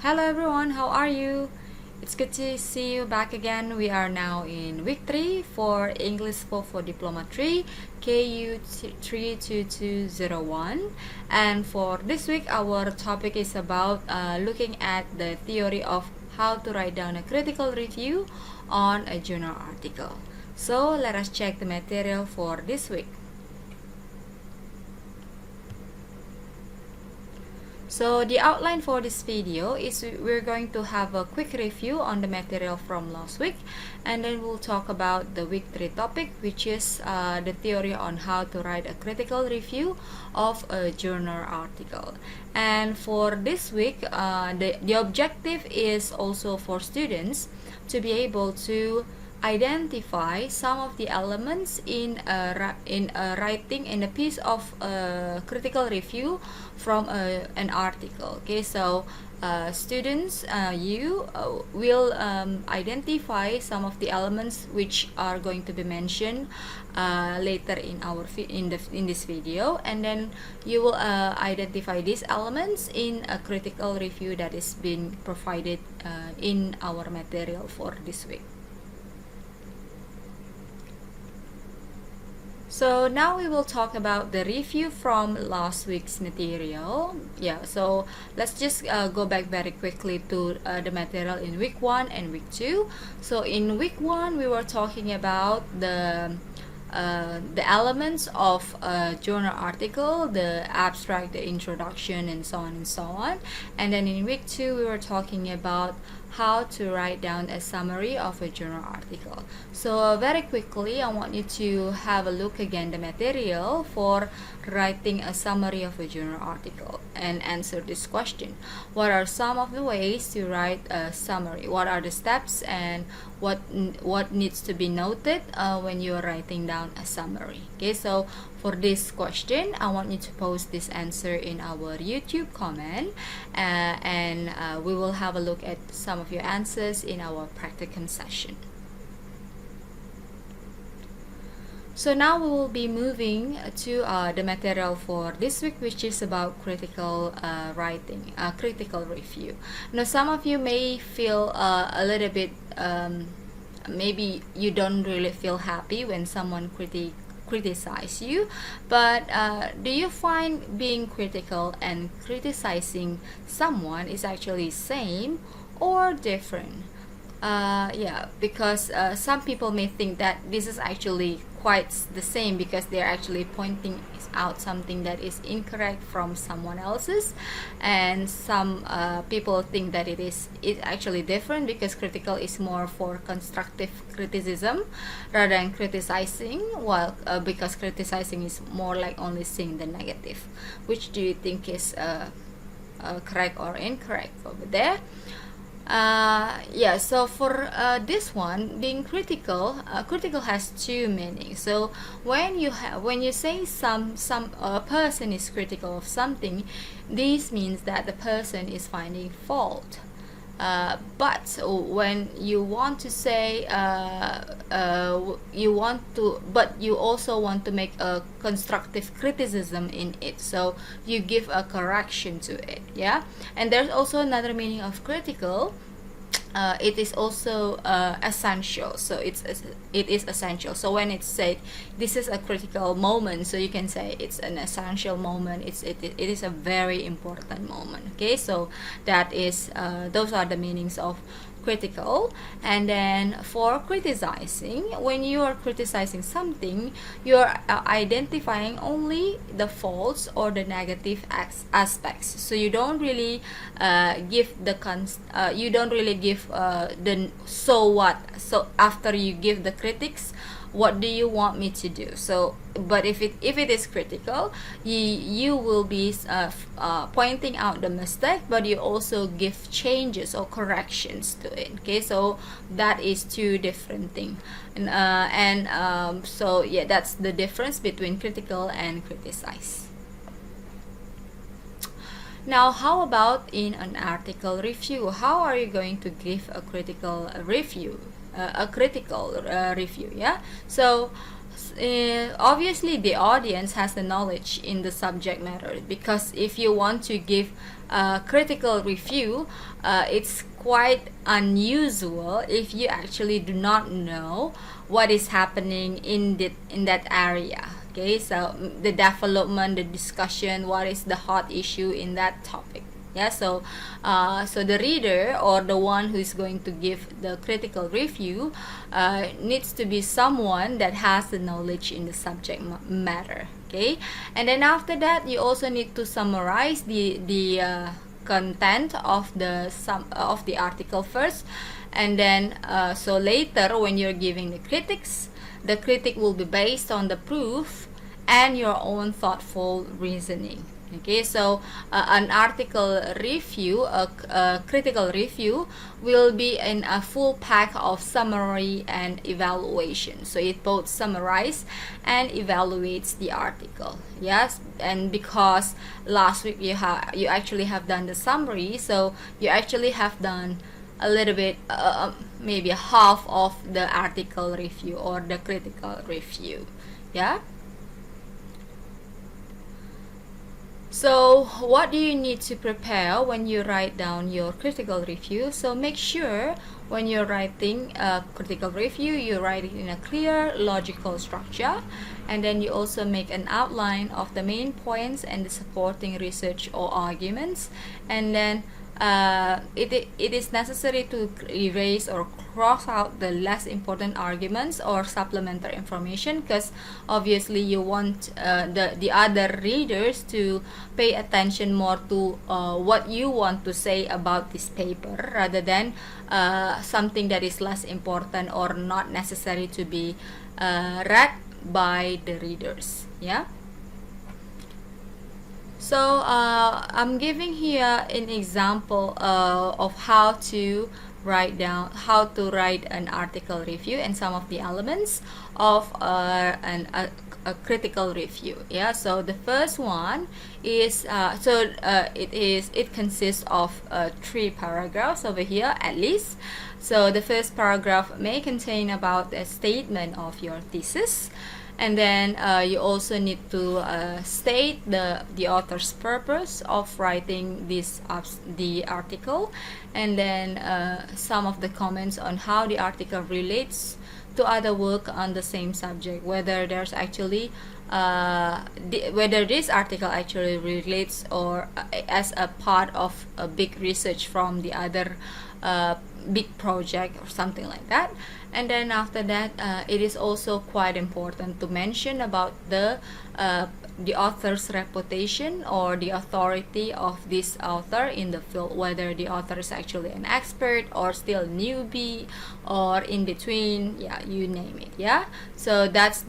Hello everyone, how are you? It's good to see you back again. We are now in week 3 for English for Diploma 3 KU32201, and for this week our topic is about looking at the theory of how to write down a critical review on a journal article. So let us check the material for this week. So the outline for this video is we're going to have a quick review on the material from last week, and then we'll talk about the week 3 topic, which is the theory on how to write a critical review of a journal article. And for this week, the objective is also for students to be able to identify some of the elements in a writing in a piece of critical review from an article. Okay, so students, you will identify some of the elements which are going to be mentioned later in our in this video, and then you will identify these elements in a critical review that is being provided in our material for this week. So now we will talk about the review from last week's material. Yeah, so let's just go back very quickly to the material in week 1 and week 2. So in week 1 we were talking about the elements of a journal article, the abstract, the introduction, and so on and so on. And then in week 2 we were talking about how to write down a summary of a journal article. So very quickly I want you to have a look again the material for writing a summary of a journal article and answer this question. What are some of the ways to write a summary? What are the steps and what needs to be noted when you're writing down a summary? Okay, so for this question I want you to post this answer in our YouTube comment, and we will have a look at some of your answers in our practicum session. So now we will be moving to the material for this week, which is about critical writing, critical review. Now some of you may feel a little bit, maybe you don't really feel happy when someone criticize you, but do you find being critical and criticizing someone is actually same or different? Yeah, because some people may think that this is actually quite the same because they're actually pointing out something that is incorrect from someone else's, and some people think that it's actually different because critical is more for constructive criticism rather than criticizing, while because criticizing is more like only seeing the negative. Which do you think is correct or incorrect over there? Yeah, so for this one, being critical, critical has two meanings. So when you say some person is critical of something, this means that the person is finding fault. But when you want to say but you also want to make a constructive criticism in it, so you give a correction to it. Yeah, and there's also another meaning of critical. It is also essential, so it is essential. So when it's said this is a critical moment, so you can say it's an essential moment, it is a very important moment. Okay, so that is those are the meanings of critical. And then for criticizing, when you are criticizing something, you're identifying only the faults or the negative aspects, so you don't really give the the so what. So after you give the critics, what do you want me to do? So but if it is critical, you will be pointing out the mistake, but you also give changes or corrections to it. Okay, so that is two different things. And so yeah, that's the difference between critical and criticize. Now how about in an article review? How are you going to give a critical review? Yeah, so obviously the audience has the knowledge in the subject matter, because if you want to give a critical review, it's quite unusual if you actually do not know what is happening in that area. Okay, so the development, the discussion, what is the hot issue in that topic. Yeah, so the reader, or the one who is going to give the critical review, needs to be someone that has the knowledge in the subject matter. Okay, and then after that, you also need to summarize the content of the article first, and then so later when you're giving the critics, the critic will be based on the proof and your own thoughtful reasoning. Okay, so an article review, a critical review, will be in a full pack of summary and evaluation. So it both summarizes and evaluates the article. Yes, and because last week you actually have done the summary, so you actually have done a little bit, maybe half of the article review or the critical review. Yeah. So what do you need to prepare when you write down your critical review? So make sure when you're writing a critical review, you write it in a clear, logical structure, and then you also make an outline of the main points and the supporting research or arguments, and then it is necessary to erase or cross out the less important arguments or supplementary information, because obviously you want the other readers to pay attention more to what you want to say about this paper, rather than something that is less important or not necessary to be read by the readers. Yeah. So I'm giving here an example of how to write an article review and some of the elements of a critical review. Yeah, so the first one is it consists of 3 paragraphs over here at least. So the first paragraph may contain about a statement of your thesis, and then you also need to state the author's purpose of writing the article, and then some of the comments on how the article relates to other work on the same subject, whether there's actually whether this article actually relates or as a part of a big research from the other big project or something like that. And then after that, it is also quite important to mention about the author's reputation or the authority of this author in the field, whether the author is actually an expert or still newbie or in between. Yeah, you name it. Yeah, so that's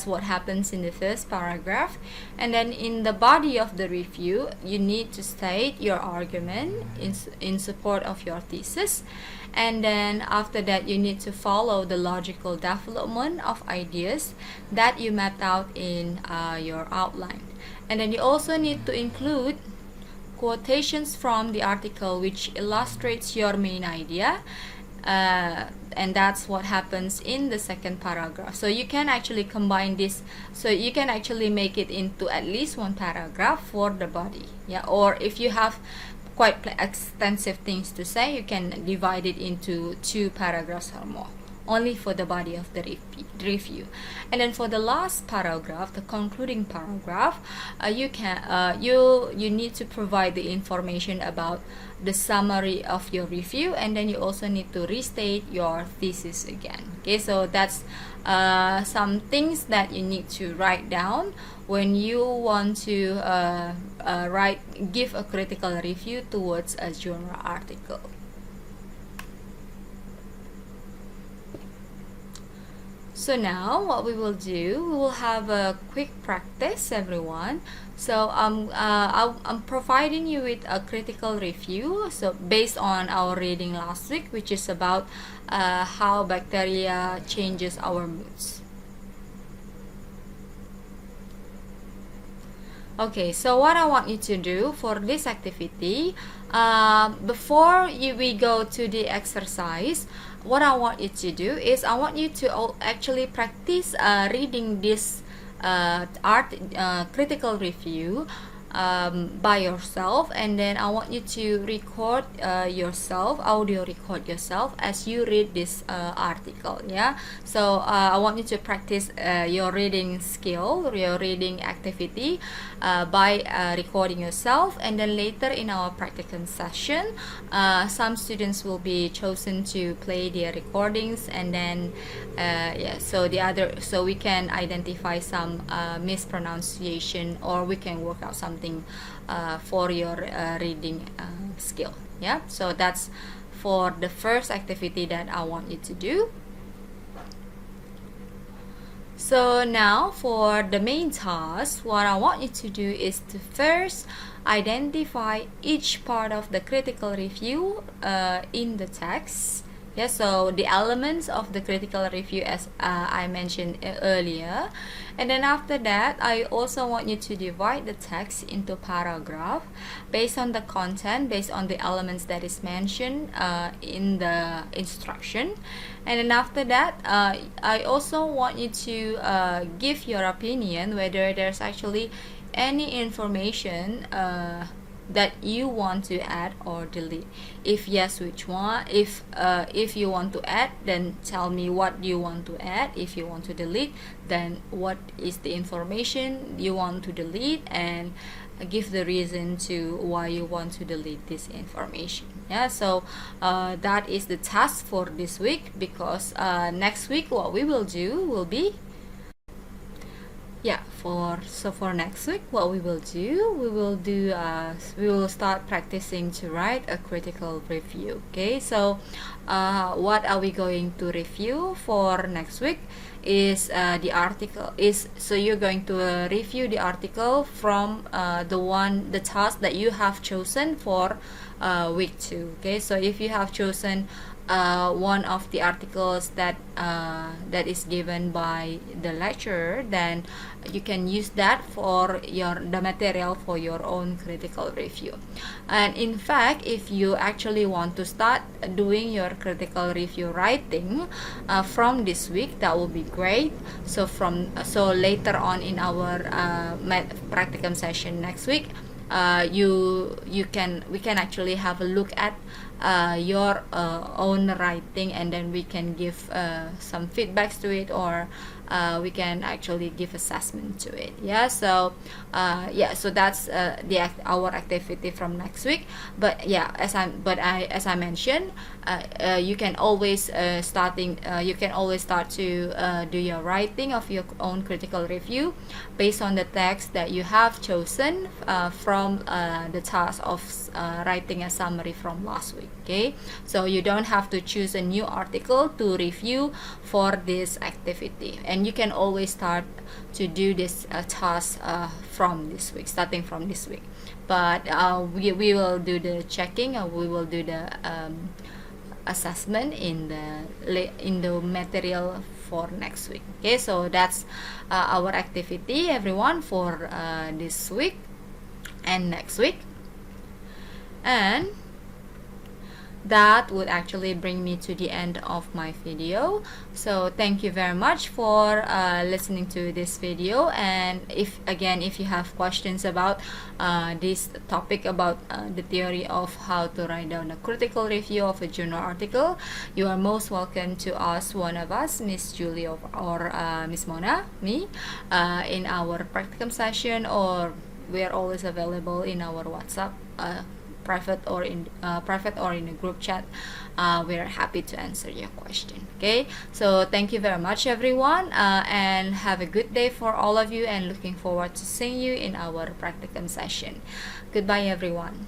what happens in the first paragraph. And then in the body of the review, you need to state your argument in support of your thesis. And then after that, you need to follow the logical development of ideas that you mapped out in your outline. And then you also need to include quotations from the article which illustrates your main idea, and that's what happens in the second paragraph. So you can actually combine this, so you can actually make it into at least 1 paragraph for the body. Yeah, or if you have quite extensive things to say, you can divide it into 2 paragraphs or more, only for the body of the review. And then for the last paragraph, the concluding paragraph, you need to provide the information about the summary of your review, and then you also need to restate your thesis again. Okay, so that's some things that you need to write down when you want to give a critical review towards a journal article. So now what we will do, we will have a quick practice, everyone. So I'm providing you with a critical review, so based on our reading last week, which is about how bacteria changes our moods. Okay, so what I want you to do for this activity, before we go to the exercise, what I want you to do is I want you to actually practice reading this critical review by yourself, and then I want you to record yourself, audio record yourself as you read this article. Yeah, so I want you to practice your reading skill, your reading activity by recording yourself, and then later in our practicum session some students will be chosen to play their recordings, and then yeah, so we can identify some mispronunciation, or we can work out something for your reading skill. Yeah, so that's for the first activity that I want you to do. So now for the main task, what I want you to do is to first identify each part of the critical review in the text. Yeah, so the elements of the critical review, as I mentioned earlier. And then after that, I also want you to divide the text into paragraph based on the content, based on the elements that is mentioned in the instruction. And then after that, I also want you to give your opinion whether there's actually any information that you want to add or delete. If yes, which one? If you want to add, then tell me what you want to add. If you want to delete, then what is the information you want to delete, and give the reason to why you want to delete this information. Yeah, so that is the task for this week, because next week what we will do will be, yeah, for next week what we will do, we will start practicing to write a critical review. Okay, so what are we going to review for next week is the article is, so you're going to review the article from the task that you have chosen for week 2. Okay, so if you have chosen one of the articles that is given by the lecturer, then you can use that for the material for your own critical review. And in fact, if you actually want to start doing your critical review writing from this week, that will be great. So later on in our practicum session next week, we can actually have a look at your own writing, and then we can give some feedbacks to it, or we can actually give assessment to it. Yeah, so so that's our activity from next week. But yeah, as I mentioned, you can always start to do your writing of your own critical review based on the text that you have chosen from the task of writing a summary from last week. Okay, so you don't have to choose a new article to review for this activity, and you can always start to do this task from this week, starting from this week. But we will do the checking, and we will do the assessment in the material for next week. Okay, so that's our activity, everyone, for this week and next week. And that would actually bring me to the end of my video. So thank you very much for listening to this video. And if you have questions about this topic, about the theory of how to write down a critical review of a journal article, you are most welcome to ask one of us, Miss Julie or Miss Mona, me, in our practicum session, or we are always available in our WhatsApp private or in a group chat. We're happy to answer your question. Okay, so thank you very much, everyone, and have a good day for all of you, and looking forward to seeing you in our practicum session. Goodbye, everyone.